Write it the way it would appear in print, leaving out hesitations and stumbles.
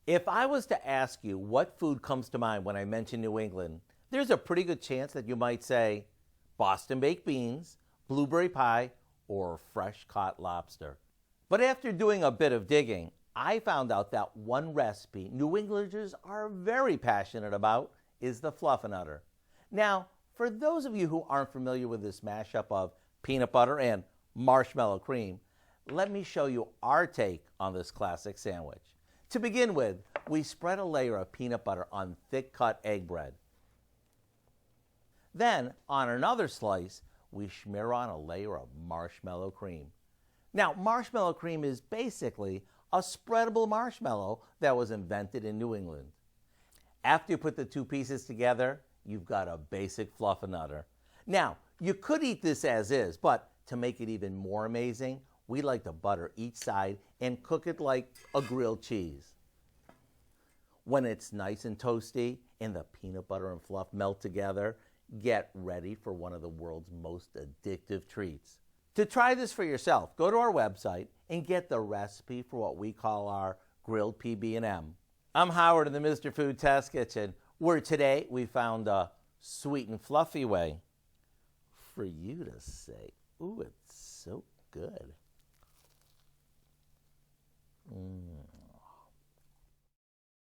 If I was to ask you what food comes to mind when I mention New England, there's a pretty good chance that you might say Boston baked beans, blueberry pie, or fresh caught lobster. But after doing a bit of digging, I found out that one recipe New Englanders are very passionate about is the Fluffernutter. Now, for those of you who aren't familiar with this mashup of peanut butter and marshmallow cream, let me show you our take on this classic sandwich. To begin with, we spread a layer of peanut butter on thick-cut egg bread. Then, on another slice, we smear on a layer of marshmallow cream. Now, marshmallow cream is basically a spreadable marshmallow that was invented in New England. After you put the two pieces together, you've got a basic Fluffernutter. Now, you could eat this as is, but to make it even more amazing, we like to butter each side and cook it like a grilled cheese. When it's nice and toasty and the peanut butter and fluff melt together, get ready for one of the world's most addictive treats. To try this for yourself, go to our website and get the recipe for what we call our grilled PB&M. I'm Howard in the Mr. Food Test Kitchen, where today we found a sweet and fluffy way for you to say, ooh, it's so good.